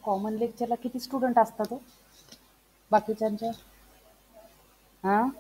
Common लेक्चरला किती student असतात हो बाकीच्यांच्या? हां.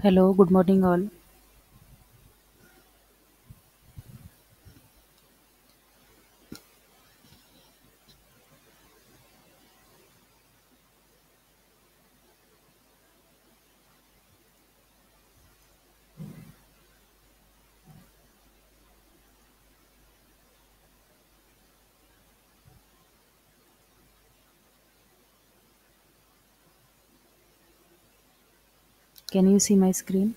Hello, good morning, all. Can you see my screen?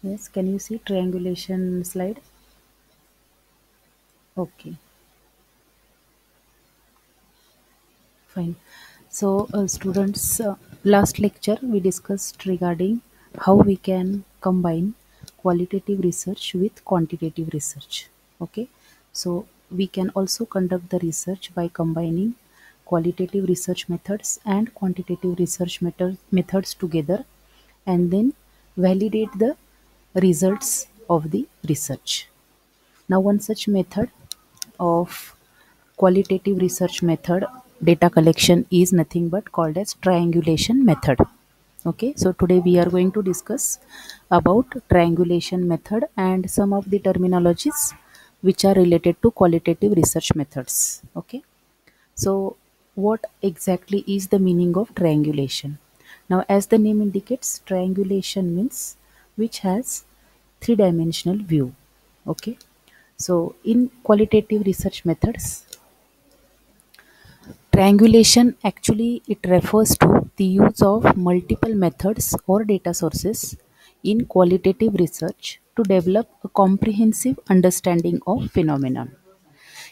Yes, can you see triangulation slide? Okay, fine. So, students, last lecture we discussed regarding how we can combine qualitative research with quantitative research. Okay, so we can also conduct the research by combining qualitative research methods and quantitative research methods together, and then validate the results of the research. Now, one such method of qualitative research method data collection is nothing but called as triangulation method. Okay, so today we are going to discuss about triangulation method and some of the terminologies which are related to qualitative research methods. Okay, so what exactly is the meaning of triangulation? Now, as the name indicates, triangulation means which has three-dimensional view. Okay, so in qualitative research methods, triangulation actually it refers to the use of multiple methods or data sources in qualitative research to develop a comprehensive understanding of phenomenon.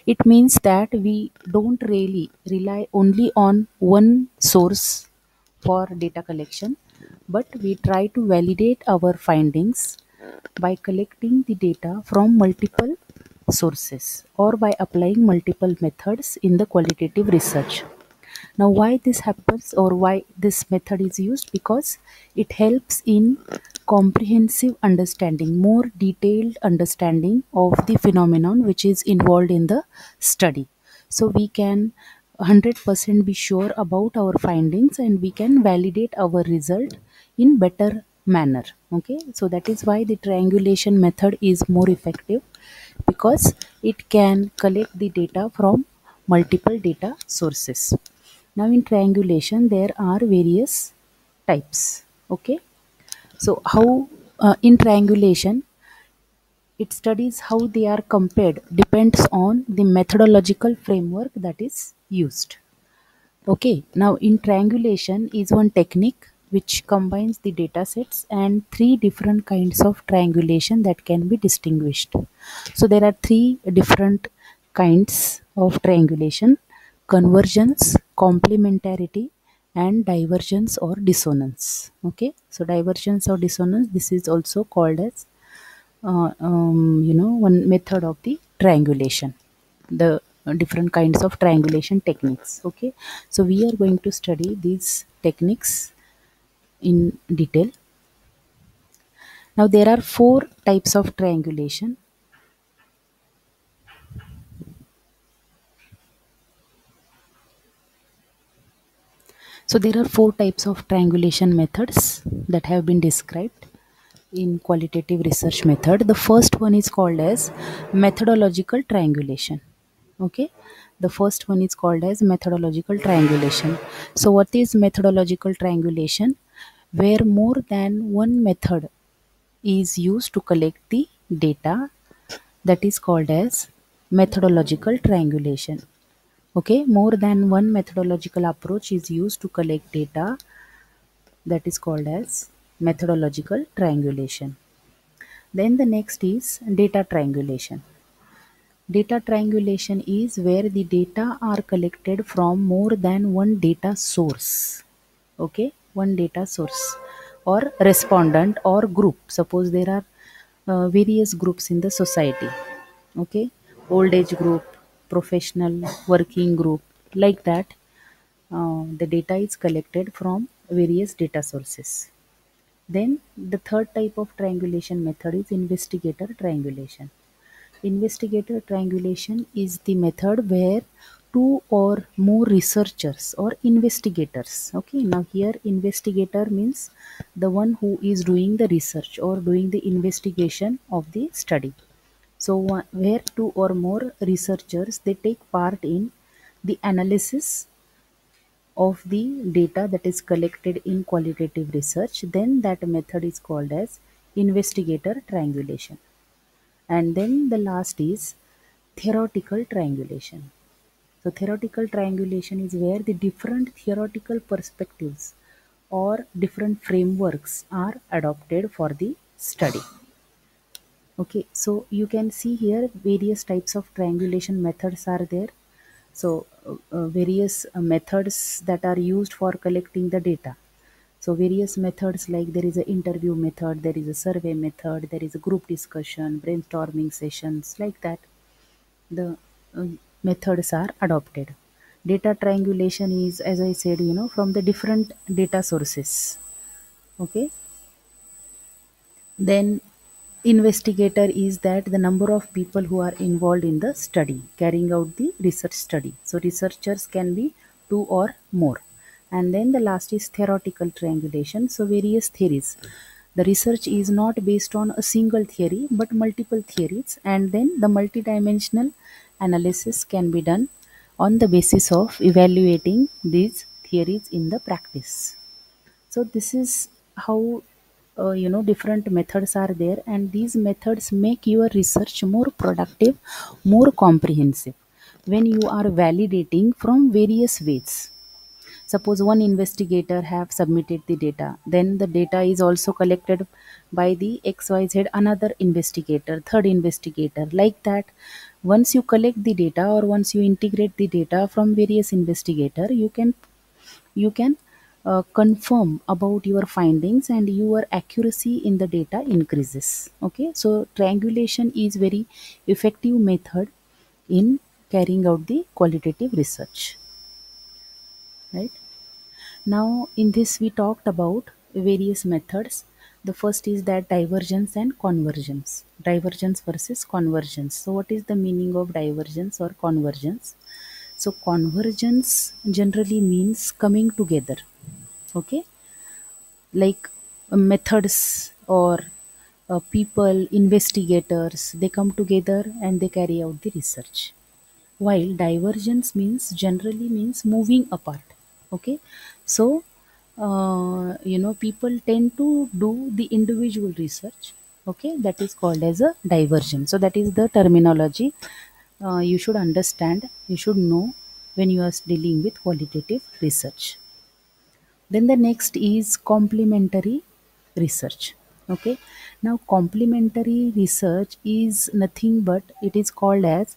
It means that we don't really rely only on one source for data collection, but we try to validate our findings by collecting the data from multiple sources or by applying multiple methods in the qualitative research. Now, why this happens or why this method is used? Because it helps in comprehensive understanding, more detailed understanding of the phenomenon which is involved in the study. So we can 100% be sure about our findings and we can validate our result in better manner. Okay, so that is why the triangulation method is more effective, because it can collect the data from multiple data sources. Now, in triangulation, there are various types. Okay, so how in triangulation it studies how they are compared depends on the methodological framework that is used. Okay, now in triangulation is one technique which combines the data sets and three different kinds of triangulation that can be distinguished. So there are three different kinds of triangulation: convergence, complementarity, and divergence or dissonance. Okay, so divergence or dissonance, this is also called as one method of the triangulation, the different kinds of triangulation techniques. Okay, so we are going to study these techniques in detail. Now, there are four types of triangulation. So there are four types of triangulation methods that have been described in qualitative research method. The first one is called as methodological triangulation. Okay, the first one is called as methodological triangulation. So what is methodological triangulation? Where more than one method is used to collect the data, that is called as methodological triangulation. Okay, more than one methodological approach is used to collect data, that is called as methodological triangulation. Then the next is data triangulation. Data triangulation is where the data are collected from more than one data source. Okay, one data source or respondent or group. Suppose there are various groups in the society. Okay, old age group, professional, working group, like that. The data is collected from various data sources. Then the third type of triangulation method is investigator triangulation. Investigator triangulation is the method where two or more researchers or investigators. Okay, now here investigator means the one who is doing the research or doing the investigation of the study. So where two or more researchers they take part in the analysis of the data that is collected in qualitative research, then that method is called as investigator triangulation. And then the last is theoretical triangulation. So theoretical triangulation is where the different theoretical perspectives or different frameworks are adopted for the study. Okay, so you can see here various types of triangulation methods are there. So various methods that are used for collecting the data. So various methods like there is a interview method, there is a survey method, there is a group discussion, brainstorming sessions like that. The methods are adopted. Data triangulation is, as I said, from the different data sources. Okay, then investigator is that the number of people who are involved in the study, carrying out the research study. So researchers can be two or more. And then the last is theoretical triangulation. So various theories. The research is not based on a single theory but multiple theories, and then the multidimensional analysis can be done on the basis of evaluating these theories in the practice. So this is how different methods are there, and these methods make your research more productive, more comprehensive when you are validating from various ways. Suppose one investigator have submitted the data, then the data is also collected by the XYZ another investigator, third investigator, like that. Once you collect the data or once you integrate the data from various investigator, you can confirm about your findings and your accuracy in the data increases. Okay, so triangulation is very effective method in carrying out the qualitative research, right? Now in this we talked about various methods. The first is that divergence and convergence. Divergence versus convergence. So what is the meaning of divergence or convergence? So convergence generally means coming together. Okay, like methods or people, investigators, they come together and they carry out the research, while divergence means generally means moving apart. Okay, so people tend to do the individual research. Okay, that is called as a divergence. So that is the terminology you should understand, you should know when you are dealing with qualitative research. Then the next is complementary research. Okay. Now complementary research is nothing but it is called as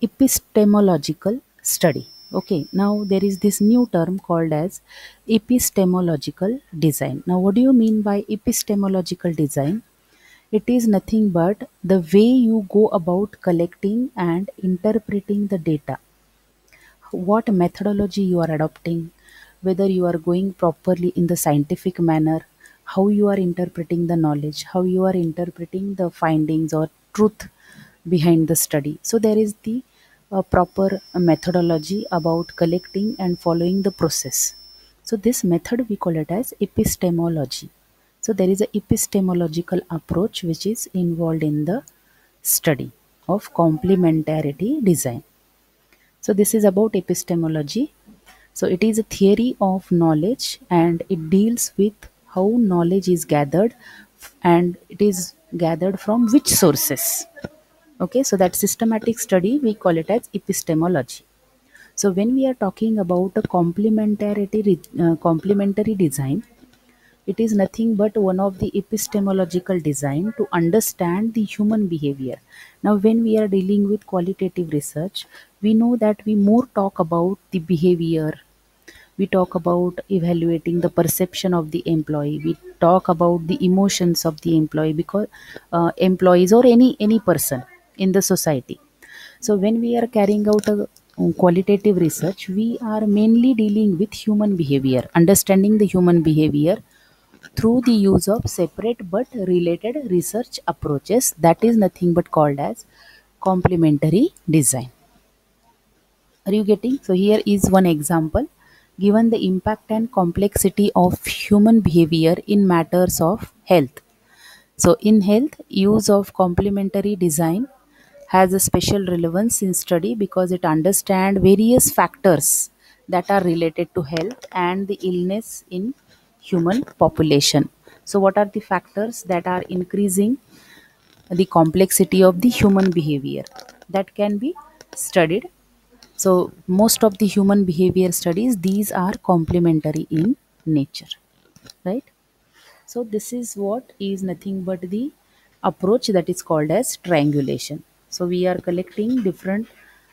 epistemological study. Okay. Now there is this new term called as epistemological design. Now what do you mean by epistemological design? It is nothing but the way you go about collecting and interpreting the data, what methodology you are adopting, whether you are going properly in the scientific manner, how you are interpreting the knowledge, how you are interpreting the findings or truth behind the study. So there is the proper methodology about collecting and following the process. So this method we call it as epistemology. So there is a epistemological approach which is involved in the study of complementarity design. So this is about epistemology. So it is a theory of knowledge and it deals with how knowledge is gathered and it is gathered from which sources. Okay, so that systematic study we call it as epistemology. So when we are talking about a complementary design, it is nothing but one of the epistemological design to understand the human behavior. Now, when we are dealing with qualitative research, we know that we more talk about the behavior. We talk about evaluating the perception of the employee. We talk about the emotions of the employee because employees or any person in the society. So when we are carrying out a qualitative research, we are mainly dealing with human behavior, understanding the human behavior through the use of separate but related research approaches, that is nothing but called as complementary design. Are you getting? So here is one example. Given the impact and complexity of human behavior in matters of health. So in health, use of complementary design has a special relevance in study because it understands various factors that are related to health and the illness in human population. So what are the factors that are increasing the complexity of the human behavior that can be studied? So most of the human behavior studies, these are complementary in nature, right? So this is what is nothing but the approach that is called as triangulation. So we are collecting different,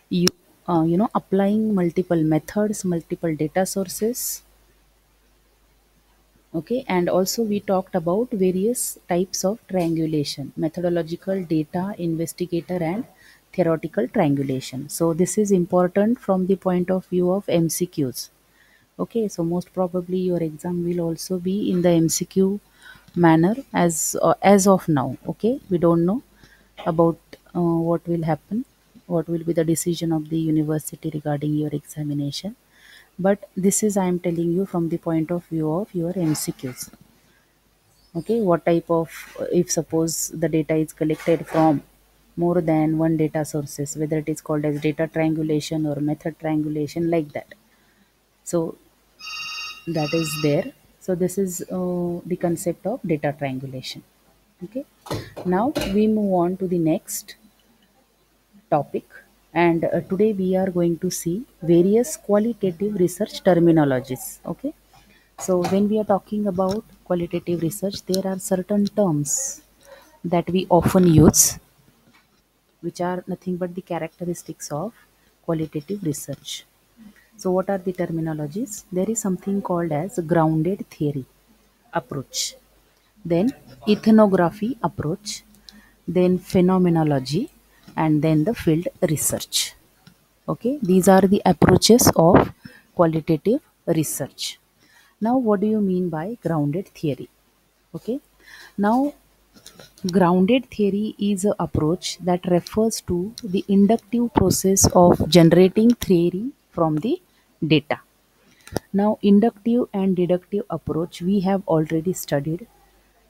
you, applying multiple methods, multiple data sources. Okay, and also we talked about various types of triangulation: methodological, data, investigator, and theoretical triangulation. So this is important from the point of view of MCQs. Okay, so most probably your exam will also be in the MCQ manner as of now. Okay, we don't know about what will happen, what will be the decision of the university regarding your examination. But this is I am telling you from the point of view of your MCQs. Okay, what type of if suppose the data is collected from more than one data sources, whether it is called as data triangulation or method triangulation, like that. So that is there. So this is the concept of data triangulation. Okay, now we move on to the next topic, and today we are going to see various qualitative research terminologies. Okay, so when we are talking about qualitative research, there are certain terms that we often use, which are nothing but the characteristics of qualitative research. So what are the terminologies? There is something called as grounded theory approach, then ethnography approach, then phenomenology, and then the field research. Okay, these are the approaches of qualitative research. Now, what do you mean by grounded theory? Okay, now grounded theory is an approach that refers to the inductive process of generating theory from the data. Now, inductive and deductive approach we have already studied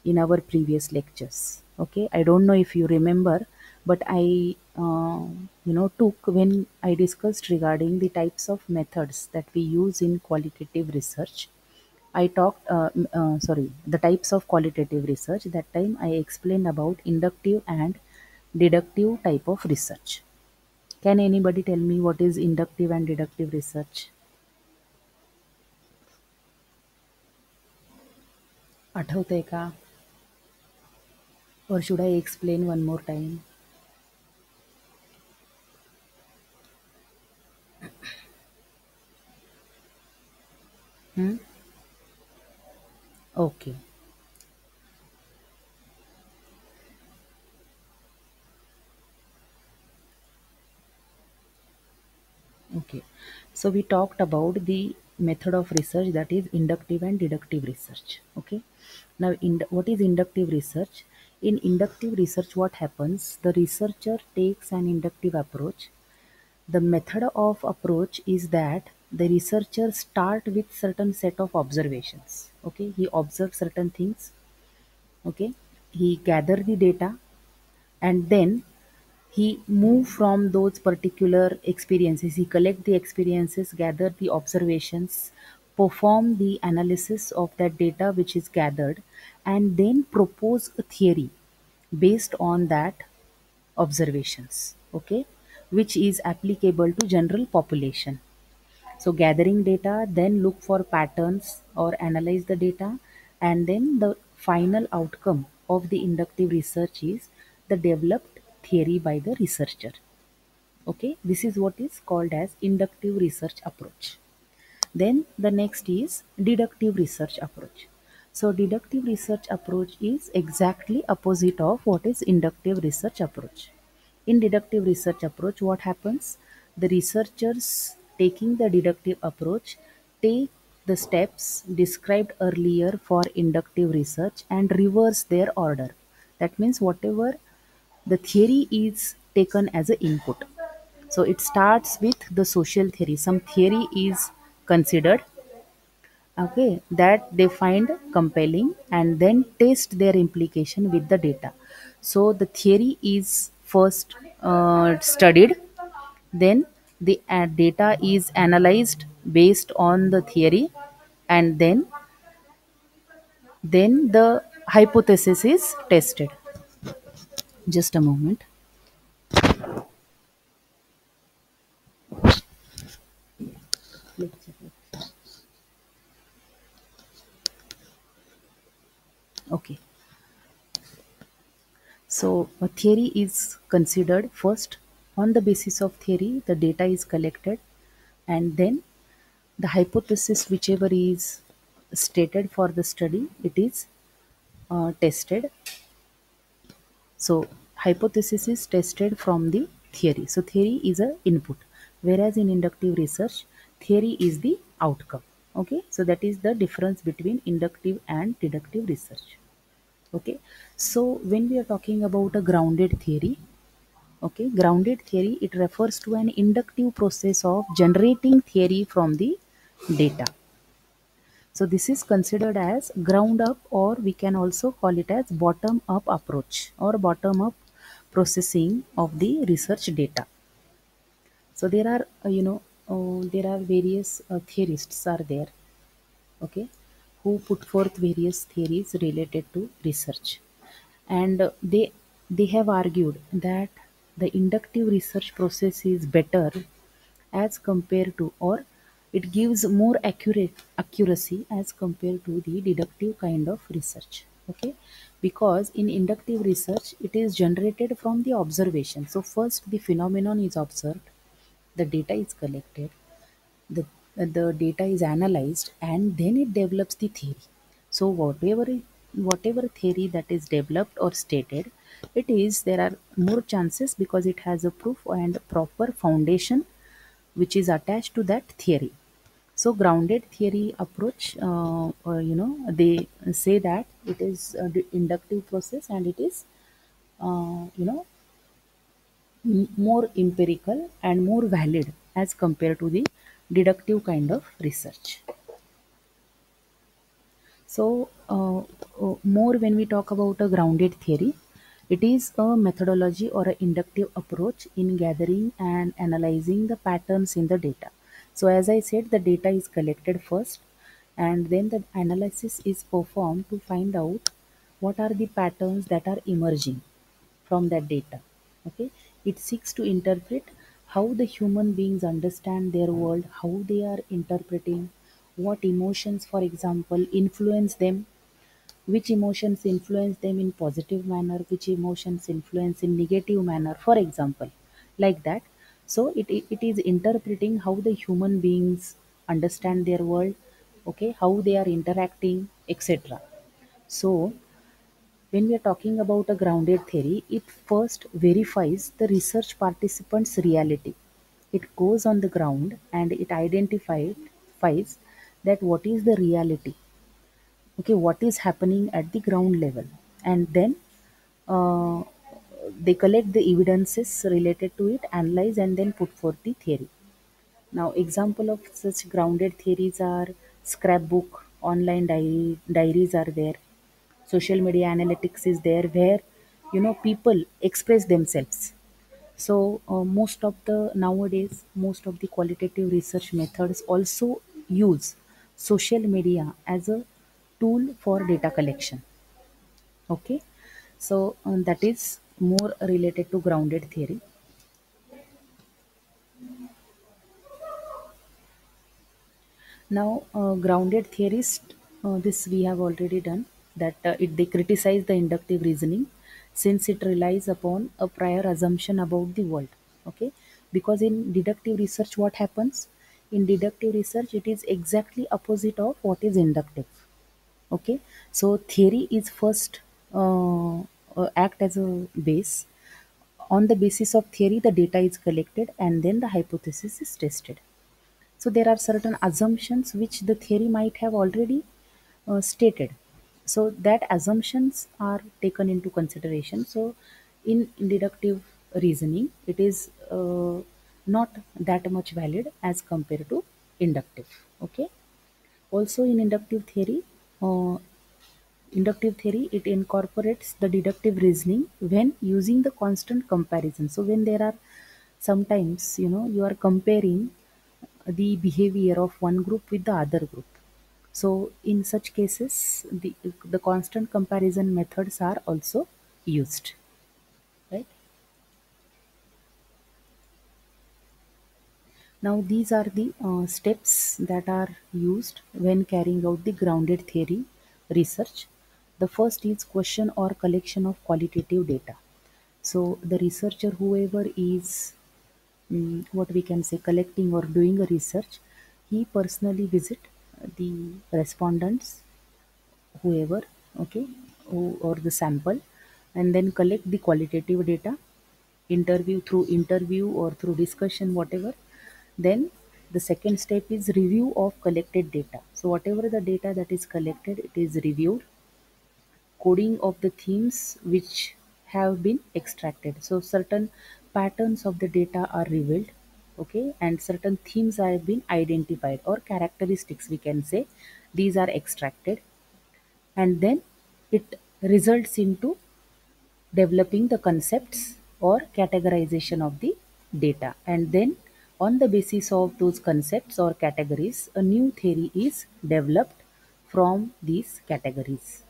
in our previous lectures. Okay, I don't know if you remember, but I, took when I discussed regarding the types of methods that we use in qualitative research. I talked, sorry, the types of qualitative research. That time I explained about inductive and deductive type of research. Can anybody tell me what is inductive and deductive research? आठवतंय का? Or should I explain one more time? Hmm? Okay. Okay. So we talked about the method of research, that is inductive and deductive research. Okay. Now, what is inductive research? In inductive research, what happens? The researcher takes an inductive approach. The method of approach is that the researcher start with certain set of observations. Okay. He observes certain things. Okay. He gather the data, and then he move from those particular experiences. He collect the experiences, gather the observations, perform the analysis of that data which is gathered, and then propose a theory based on that observations. Okay, which is applicable to general population. So gathering data, then look for patterns or analyze the data, and then the final outcome of the inductive research is the developed theory by the researcher. Okay, this is what is called as inductive research approach. Then the next is deductive research approach. So deductive research approach is exactly opposite of what is inductive research approach. In deductive research approach, what happens? The researchers taking the deductive approach take the steps described earlier for inductive research and reverse their order. That means whatever the theory is taken as an input. So it starts with the social theory. Some theory is considered, okay, that they find compelling, and then test their implication with the data. So the theory is first studied, then the data is analyzed based on the theory, and then the hypothesis is tested. Just a moment. Okay. So a theory is considered first. On the basis of theory, the data is collected, and then the hypothesis, whichever is stated for the study, it is tested. So hypothesis is tested from the theory. So theory is a input, whereas in inductive research, theory is the outcome. Okay, so that is the difference between inductive and deductive research. Okay, so when we are talking about a grounded theory, okay, grounded theory, it refers to an inductive process of generating theory from the data. So this is considered as ground up, or we can also call it as bottom up approach or bottom up processing of the research data. So there are, there are various theorists are there, okay, who put forth various theories related to research, and they have argued that the inductive research process is better as compared to, or it gives more accuracy as compared to the deductive kind of research. Okay, because in inductive research it is generated from the observation. So first the phenomenon is observed, the data is collected, the data is analyzed, and then it develops the theory. So whatever theory that is developed or stated, it is, there are more chances because it has a proof and proper foundation which is attached to that theory. So grounded theory approach, they say that it is the inductive process, and it is uh, you know more empirical and more valid as compared to the deductive kind of research. So, more when we talk about a grounded theory, it is a methodology or an inductive approach in gathering and analyzing the patterns in the data. So, as I said, the data is collected first, and then the analysis is performed to find out what are the patterns that are emerging from that data. Okay, it seeks to interpret how the human beings understand their world, how they are interpreting, what emotions, for example, influence them, which emotions influence them in positive manner, which emotions influence in negative manner, for example, like that. So it is interpreting how the human beings understand their world, okay, how they are interacting, etc. So when we are talking about a grounded theory, it first verifies the research participant's reality. It goes on the ground and it identifies that what is the reality, okay, what is happening at the ground level, and then uh, they collect the evidences related to it, analyze, and then put forth the theory. Now, example of such grounded theories are scrapbook, online diaries are there, social media analytics is there, where people express themselves. So most of the nowadays, most of the qualitative research methods also use social media as a tool for data collection. Okay, so that is more related to grounded theory. Now, grounded theorist, this we have already done, that they criticize the inductive reasoning since it relies upon a prior assumption about the world. Okay, because in deductive research, what happens? In deductive research, it is exactly opposite of what is inductive. Okay, so theory is first act as a base. On the basis of theory, the data is collected, and then the hypothesis is tested. So there are certain assumptions which the theory might have already stated. So that assumptions are taken into consideration. So in deductive reasoning, it is not that much valid as compared to inductive. Okay. Also in uh, inductive theory, it incorporates the deductive reasoning when using the constant comparison. So when there are sometimes, you are comparing the behavior of one group with the other group. So in such cases, the constant comparison methods are also used, right? Now these are the steps that are used when carrying out the grounded theory research. The first is question or collection of qualitative data. So the researcher, whoever is what we can say collecting or doing a research, he personally visit the respondents, whoever, okay, or the sample, and then collect the qualitative data, interview or through discussion, whatever. Then the second step is review of collected data. So whatever the data that is collected, it is reviewed, coding of the themes which have been extracted. So certain patterns of the data are revealed, okay, and certain themes have been identified, or characteristics we can say, these are extracted, and then it results into developing the concepts or categorization of the data. And then on the basis of those concepts or categories, a new theory is developed from these categories,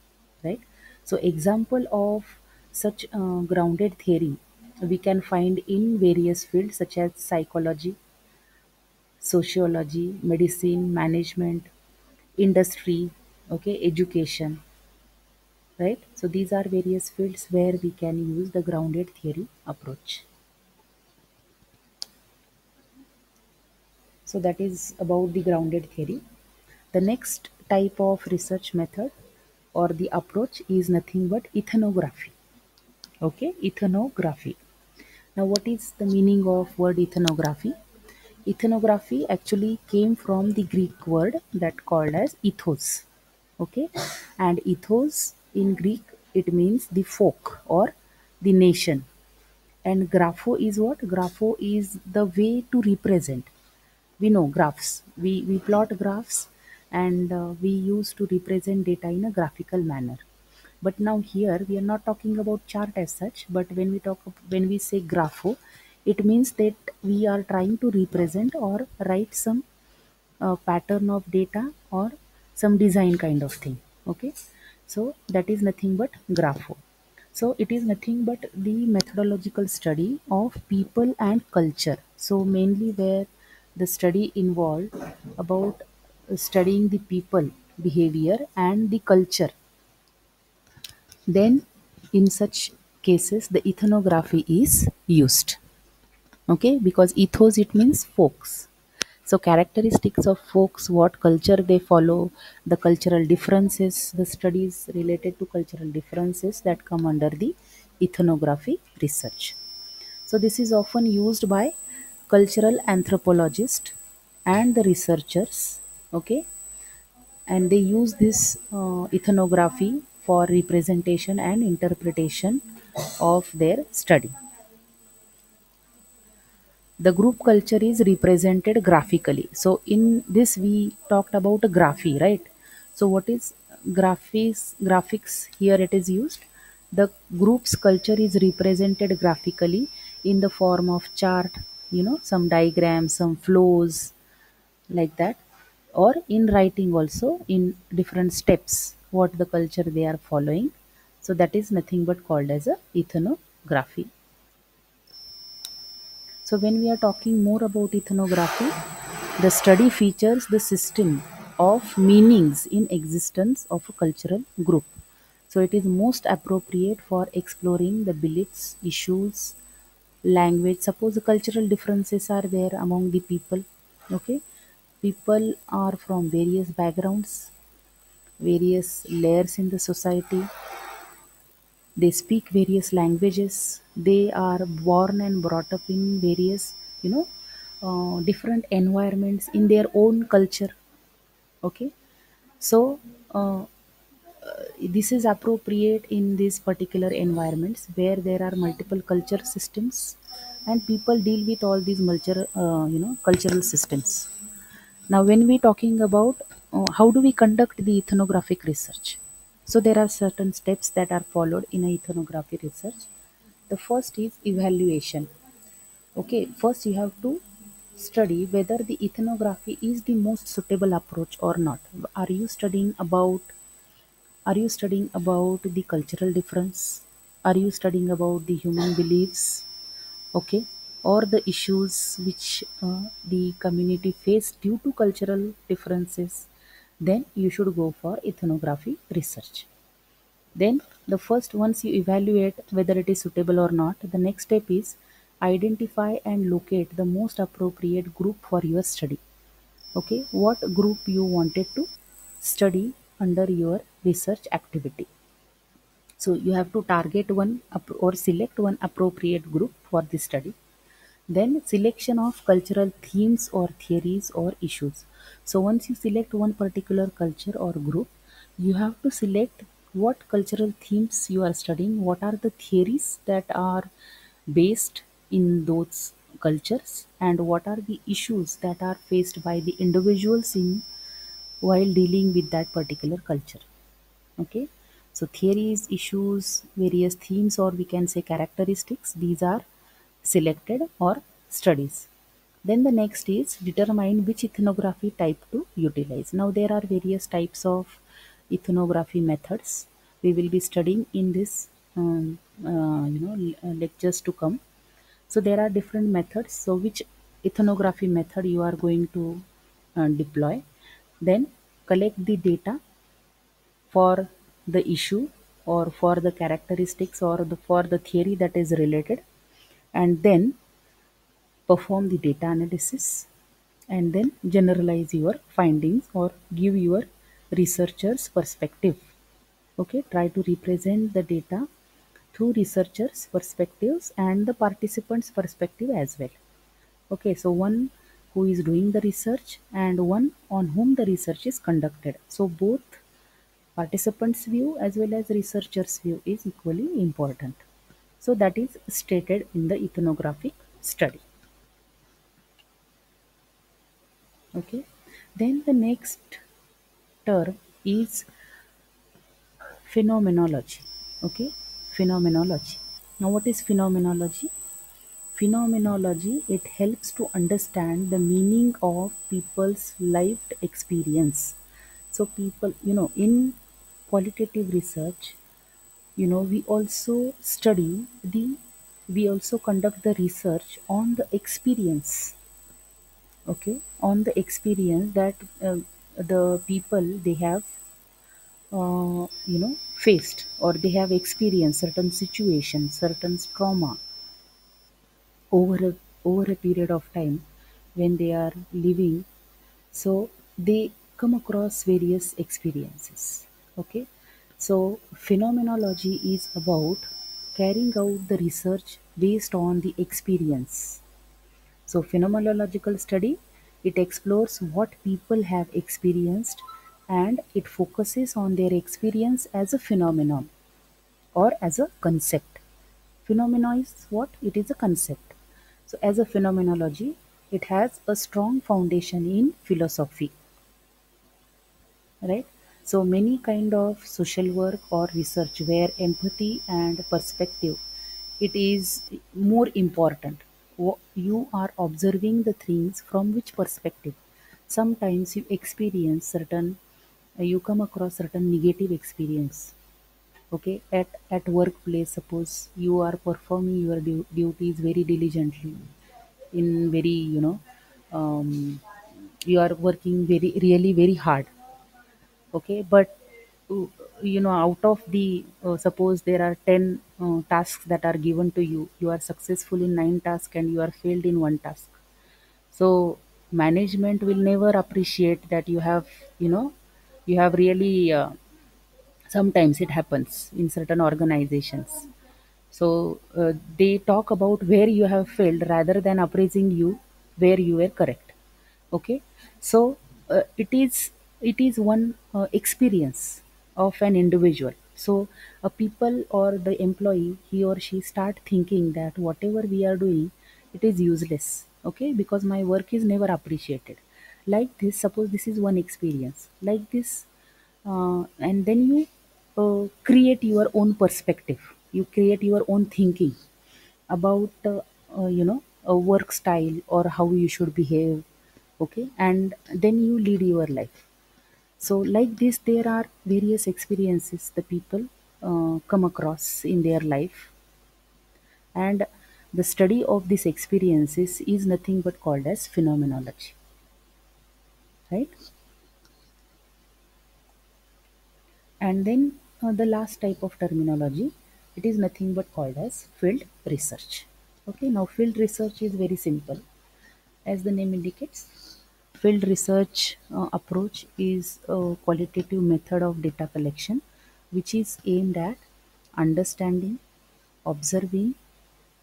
right? So example of such grounded theory we can find in various fields such as psychology, sociology, medicine, management, industry, okay, education, right? So these are various fields where we can use the grounded theory approach. So that is about the grounded theory. The next type of research method or the approach is nothing but ethnography. Okay, ethnography. Now what is the meaning of word ethnography? Ethnography actually came from the Greek word that called as ethos. Okay, and ethos in Greek, it means the folk or the nation. And grapho is what? Grapho is the way to represent. We know graphs. We plot graphs, and we use to represent data in a graphical manner. But now here we are not talking about chart as such, but when we say grapho, it means that we are trying to represent or write some pattern of data or some design kind of thing. Okay, so that is nothing but grapho. So it is nothing but the methodological study of people and culture. So mainly where the study involved about studying the people behavior and the culture. Then in such cases the ethnography is used. Okay, because ethos, it means folks. So characteristics of folks, what culture they follow, the cultural differences, the studies related to cultural differences that come under the ethnography research. So this is often used by cultural anthropologists and the researchers, okay, and they use this ethnography for representation and interpretation of their study. The group culture is represented graphically. So in this we talked about graphy, right? So what is graphics? Here it is used. The group's culture is represented graphically in the form of chart, some diagrams, some flows, like that, or in writing also in different steps what the culture they are following. So that is nothing but called as a ethnography. So, when we are talking more about ethnography, the study features the system of meanings in existence of a cultural group. So, it is most appropriate for exploring the beliefs, issues, language. Suppose the cultural differences are there among the people. Okay, people are from various backgrounds, various layers in the society. They speak various languages, they are born and brought up in various, you know different environments in their own culture. Okay, so uh, this is appropriate in these particular environments where there are multiple culture systems, and people deal with all these cultural systems. Now, when we talking about how do we conduct the ethnographic research, so there are certain steps that are followed in a ethnography research. The first is evaluation. Okay, first you have to study whether the ethnography is the most suitable approach or not. Are you studying about are you studying about the cultural difference? Are you studying about the human beliefs? Okay, or the issues which the community face due to cultural differences? Then you should go for ethnography research. Then the first, once you evaluate whether it is suitable or not, the next step is identify and locate the most appropriate group for your study. Okay, what group you wanted to study under your research activity. So you have to target or select one appropriate group for the study. Then selection of cultural themes or theories or issues. So once you select one particular culture or group, you have to select what cultural themes you are studying, what are the theories that are based in those cultures, and what are the issues that are faced by the individuals in while dealing with that particular culture. Okay, so theories, issues, various themes, or we can say characteristics, these are selected or studies. Then the next is determine which ethnography type to utilize. Now there are various types of ethnography methods we will be studying in this lectures to come. So there are different methods. So which ethnography method you are going to deploy? Then collect the data for the issue or for the characteristics or for the theory that is related, and then perform the data analysis, and then generalize your findings or give your researcher's perspective. Okay, try to represent the data through researchers perspectives and the participants perspective as well. Okay, so one who is doing the research and one on whom the research is conducted, so both participants view as well as researchers view is equally important. So that is stated in the ethnographic study. Okay, then the next term is phenomenology. Okay, phenomenology. Now what is phenomenology? Phenomenology, it helps to understand the meaning of people's lived experience. So people, in qualitative research, we also study the we also conduct the research on the experience. Okay, on the experience that the people they have faced, or they have experienced certain situations, certain trauma over a period of time when they are living. So they come across various experiences. Okay, so phenomenology is about carrying out the research based on the experience. So phenomenological study, it explores what people have experienced, and it focuses on their experience as a phenomenon or as a concept. Phenomena is what? It is a concept. So as a phenomenology, it has a strong foundation in philosophy, right? So many kind of social work or research where empathy and perspective, it is more important. You are observing the things from which perspective. Sometimes you experience certain, you come across certain negative experience. Okay, at workplace, suppose you are performing your duties very diligently, in very, um, you are working very really very hard. Okay, but uh, out of the suppose there are 10 tasks that are given to you, you are successful in 9 tasks and you are failed in one task. So management will never appreciate that you have really sometimes it happens in certain organizations. So they talk about where you have failed rather than appraising you where you were correct. Okay, so it is one experience of an individual. So a people or the employee, he or she start thinking that whatever we are doing, it is useless, okay, because my work is never appreciated. Like this, suppose this is one experience like this, and then you create your own perspective, you create your own thinking about a work style or how you should behave, okay, and then you lead your life. So like this, there are various experiences the people come across in their life, and the study of these experiences is nothing but called as phenomenology, right? And then the last type of terminology, it is nothing but called as field research. Okay, now field research is very simple. As the name indicates, field research approach is a qualitative method of data collection which is aimed at understanding, observing,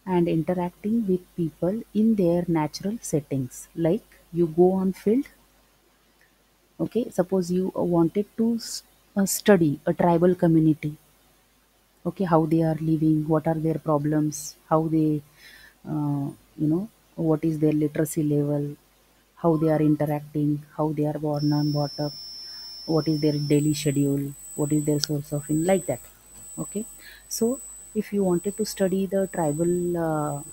and interacting with people in their natural settings. Like you go on field, okay, suppose you wanted to study a tribal community, okay, how they are living, what are their problems, how they uh, you know what is their literacy level, how they are interacting, how they are born and brought up, what is their daily schedule, what is their source of income, like that, okay. So if you wanted to study the tribal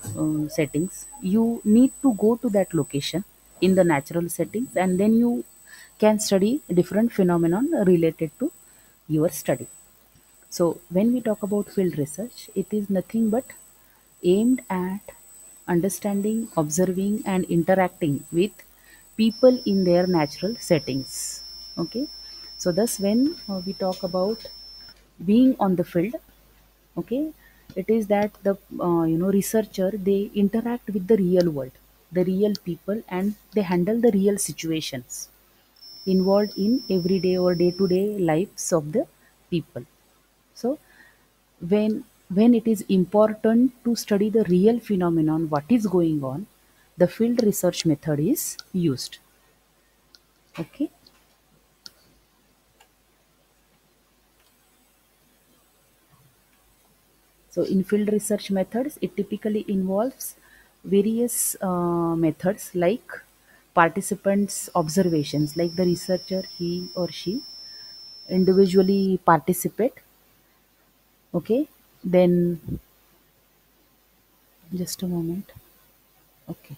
settings, you need to go to that location in the natural settings, and then you can study different phenomenon related to your study. So, when we talk about field research, it is nothing but aimed at understanding, observing, and interacting with people in their natural settings. Okay, so thus, when we talk about being on the field, okay, it is that the researcher, they interact with the real world, the real people, and they handle the real situations involved in everyday or day to day lives of the people. So when it is important to study the real phenomenon, what is going on, the field research method is used. Okay. So in field research methods, it typically involves various methods like participants observations, like the researcher, he or she individually participate, okay, then just a moment, okay,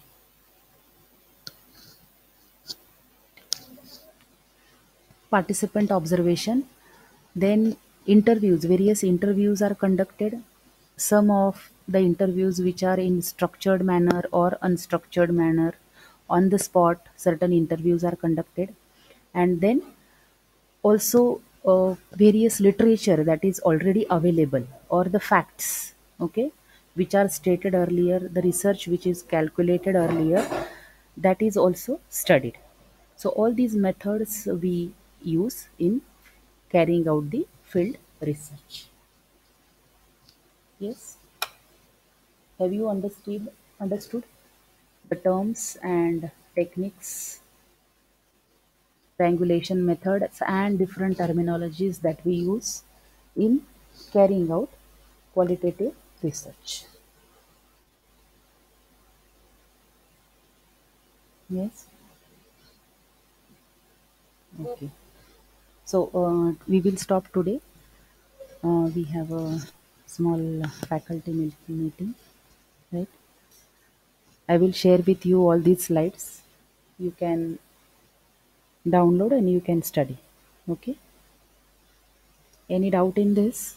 participant observation, then interviews, various interviews are conducted. Some of the interviews which are in structured manner or unstructured manner, on the spot, certain interviews are conducted. And then also various literature that is already available, or the facts, okay, which are stated earlier, the research which is calculated earlier, that is also studied. So all these methods we use in carrying out the field research. Yes, have you understood the terms and techniques, triangulation methods, and different terminologies that we use in carrying out qualitative research? Yes. Okay. So we will stop today. We have a small faculty meeting, right? I will share with you all these slides. You can download and you can study. Okay. Any doubt in this?